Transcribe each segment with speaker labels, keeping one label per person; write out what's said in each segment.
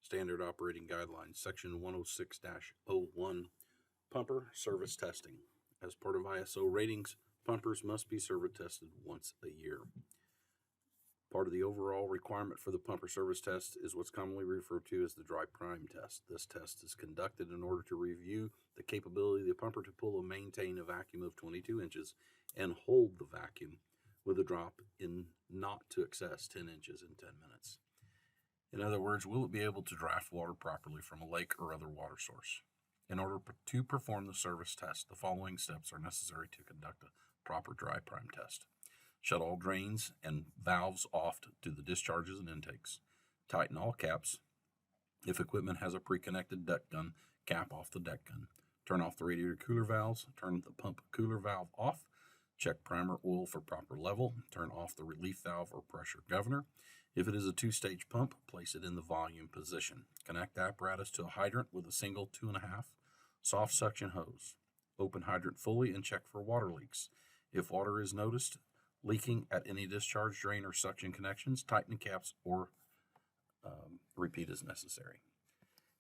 Speaker 1: Standard Operating Guidelines, Section 106-01, Pumper Service Testing. As part of ISO ratings, pumpers must be service tested once a year. Part of the overall requirement for the pumper service test is what's commonly referred to as the dry prime test. This test is conducted in order to review the capability of the pumper to pull and maintain a vacuum of 22 inches and hold the vacuum with a drop in not to excess 10 inches in 10 minutes. In other words, will it be able to draft water properly from a lake or other water source? In order to perform the service test, the following steps are necessary to conduct a proper dry prime test. Shut all drains and valves off to the discharges and intakes. Tighten all caps. If equipment has a pre-connected deck gun, cap off the deck gun. Turn off the radiator cooler valves. Turn the pump cooler valve off. Check primer oil for proper level. Turn off the relief valve or pressure governor. If it is a two-stage pump, place it in the volume position. Connect the apparatus to a hydrant with a single 2.5 soft suction hose. Open hydrant fully and check for water leaks. If water is noticed leaking at any discharge drain or suction connections, tighten the caps or repeat as necessary.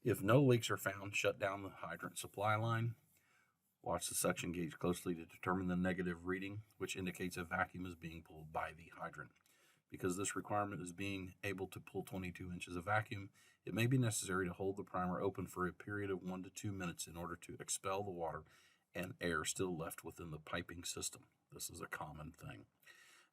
Speaker 1: If no leaks are found, shut down the hydrant supply line. Watch the suction gauge closely to determine the negative reading, which indicates a vacuum is being pulled by the hydrant. Because this requirement is being able to pull 22 inches of vacuum, it may be necessary to hold the primer open for a period of 1 to 2 minutes in order to expel the water and air still left within the piping system. This is a common thing.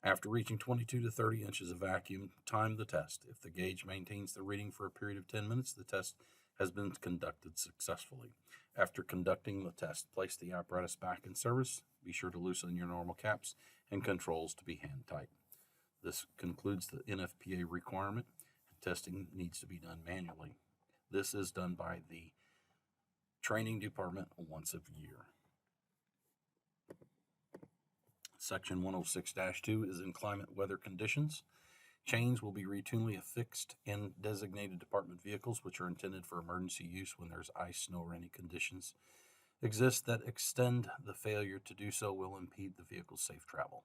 Speaker 1: After reaching 22 to 30 inches of vacuum, time the test. If the gauge maintains the reading for a period of 10 minutes, the test has been conducted successfully. After conducting the test, place the apparatus back in service. Be sure to loosen your normal caps and controls to be hand tight. This concludes the NFPA requirement. Testing needs to be done manually. This is done by the training department once a year. Section 106-2 is inclement weather conditions. Chains will be routinely affixed in designated department vehicles, which are intended for emergency use when there's ice, snow, or any conditions exist that extend the failure to do so will impede the vehicle's safe travel.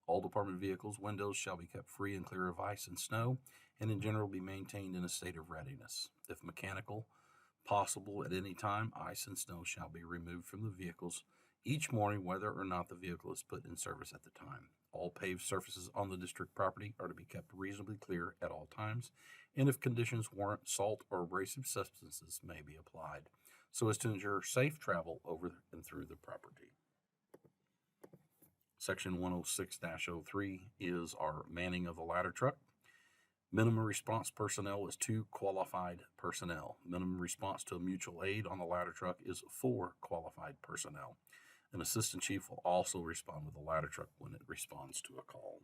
Speaker 1: All department vehicles' windows shall be kept free and clear of ice and snow, and in general be maintained in a state of readiness. If mechanical, possible at any time, ice and snow shall be removed from the vehicles each morning, whether or not the vehicle is put in service at the time. All paved surfaces on the district property are to be kept reasonably clear at all times, and if conditions warrant, salt or abrasive substances may be applied, so as to ensure safe travel over and through the property. Section 106-03 is our manning of the ladder truck. Minimum response personnel is 2 qualified personnel. Minimum response to a mutual aid on the ladder truck is 4 qualified personnel. An assistant chief will also respond with a ladder truck when it responds to a call.